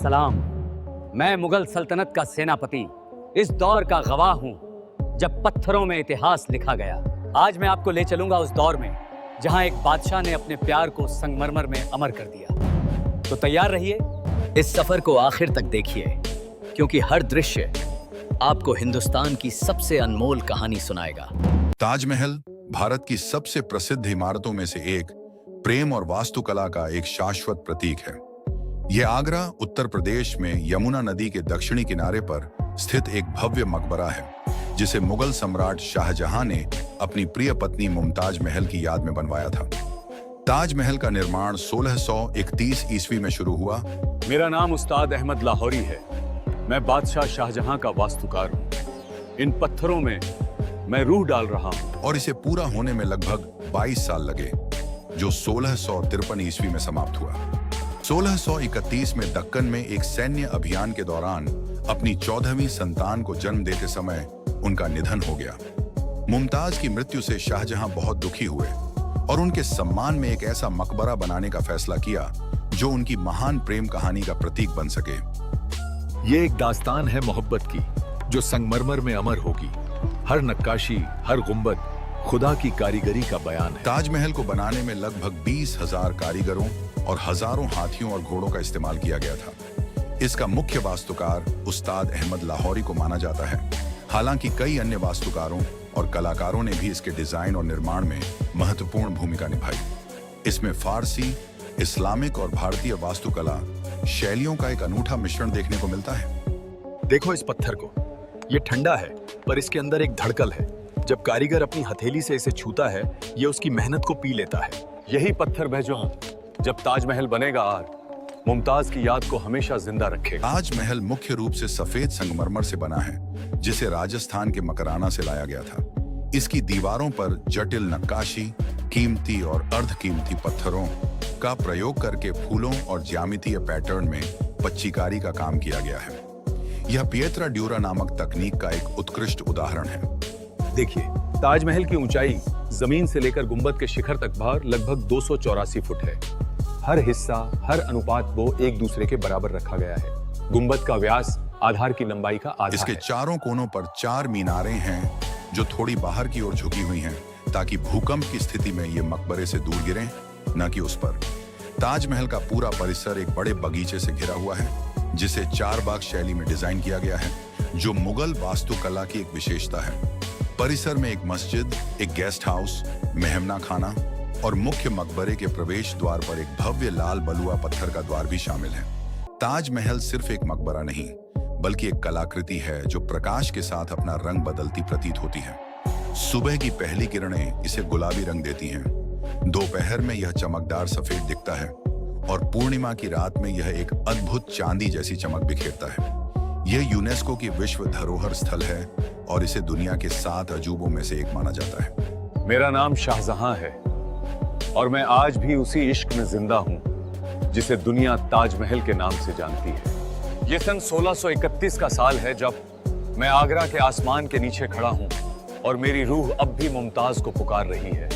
सलाम। मैं मुगल सल्तनत का सेनापति इस दौर का गवाह हूं जब पत्थरों में इतिहास लिखा गया। आज मैं आपको ले चलूंगा उस दौर में जहां एक बादशाह ने अपने प्यार को संगमरमर में अमर कर दिया। तो तैयार रहिए, इस सफर को आखिर तक देखिए, क्योंकि हर दृश्य आपको हिंदुस्तान की सबसे अनमोल कहानी सुनाएगा। ताजमहल भारत की सबसे प्रसिद्ध इमारतों में से एक, प्रेम और वास्तुकला का एक शाश्वत प्रतीक है। यह आगरा, उत्तर प्रदेश में यमुना नदी के दक्षिणी किनारे पर स्थित एक भव्य मकबरा है, जिसे मुगल सम्राट शाहजहां ने अपनी प्रिय पत्नी मुमताज महल की याद में बनवाया था। ताजमहल का निर्माण 1631 ईस्वी में शुरू हुआ। मेरा नाम उस्ताद अहमद लाहौरी है। मैं बादशाह शाहजहां का वास्तुकार हूँ। इन पत्थरों में मैं रूह डाल रहा हूँ। और इसे पूरा होने में लगभग 22 साल लगे, जो 1653 ईस्वी में समाप्त हुआ। 1631 में दक्कन में एक सैन्य अभियान के दौरान अपनी 14वीं संतान को जन्म देते समय उनका निधन हो गया। मुमताज की मृत्यु से शाहजहां बहुत दुखी हुए और उनके सम्मान में एक ऐसा मकबरा बनाने का फैसला किया जो उनकी महान प्रेम कहानी का प्रतीक बन सके। ये एक दास्तान है मोहब्बत की, जो संगमरमर में अमर होगी। हर नक्काशी, हर गुंबद खुदा की कारीगरी का बयान है। ताजमहल को बनाने में लगभग 20,000 कारीगरों और हजारों हाथियों और घोड़ों का इस्तेमाल किया गया था। इसका मुख्य वास्तुकार उस्ताद अहमद लाहौरी को माना जाता है। हालांकि कई अन्य वास्तुकारों और कलाकारों ने भी इसके डिजाइन और निर्माण में महत्वपूर्ण भूमिका निभाई। इसमें फारसी, इस्लामिक और भारतीय वास्तुकला शैलियों का एक अनूठा मिश्रण देखने को मिलता है। देखो इस पत्थर को, ये ठंडा है पर इसके अंदर एक धड़कन है। जब कारीगर अपनी हथेली से इसे छूता है, ये उसकी मेहनत को पी लेता है। यही पत्थर भैजो, जब ताजमहल बनेगा मुमताज की याद को हमेशा जिंदा रखेगा। ताजमहल मुख्य रूप से सफेद संगमरमर से बना है, जिसे राजस्थान के मकराना से लाया गया था। इसकी दीवारों पर जटिल नक्काशी, कीमती और अर्धकीमती पत्थरों का प्रयोग करके फूलों और ज्यामितीय पैटर्न में पच्चीकारी का काम किया गया है। यह पिएत्रा ड्यूरा नामक तकनीक का एक उत्कृष्ट उदाहरण है। देखिए, ताजमहल की ऊंचाई जमीन से लेकर गुंबद के शिखर तक भार लगभग 284 फुट है। हर हिस्सा, हर अनुपात को एक दूसरे के बराबर रखा गया है। गुंबद का व्यास आधार की लंबाई का आधा इसके है। चारों कोनों पर 4 मीनारें हैं, जो थोड़ी बाहर की ओर झुकी हुई हैं, ताकि भूकंप की स्थिति में ये मकबरे से दूर गिरें, न कि उस पर। ताजमहल का पूरा परिसर एक बड़े बगीचे से घिरा हुआ है, जिसे 4 बाग शैली में डिजाइन किया गया है, जो मुगल वास्तुकला की एक विशेषता है। परिसर में एक मस्जिद, एक गेस्ट हाउस, मेहमना खाना और मुख्य मकबरे के प्रवेश द्वार पर एक भव्य लाल बलुआ पत्थर का द्वार भी शामिल है। ताजमहल सिर्फ एक मकबरा नहीं, बल्कि एक कलाकृति है जो प्रकाश के साथ अपना रंग बदलती प्रतीत होती है। सुबह की पहली किरणें इसे गुलाबी रंग देती हैं, दोपहर में यह चमकदार सफेद दिखता है और पूर्णिमा की रात में यह एक अद्भुत चांदी जैसी चमक बिखेरता है। यह यूनेस्को की विश्व धरोहर स्थल है और इसे दुनिया के 7 अजूबों में से एक माना जाता है। मेरा नाम शाहजहां है और मैं आज भी उसी इश्क में जिंदा हूं जिसे दुनिया ताजमहल के नाम से जानती है। ये सन 1631 का साल है जब मैं आगरा के आसमान के नीचे खड़ा हूं और मेरी रूह अब भी मुमताज को पुकार रही है।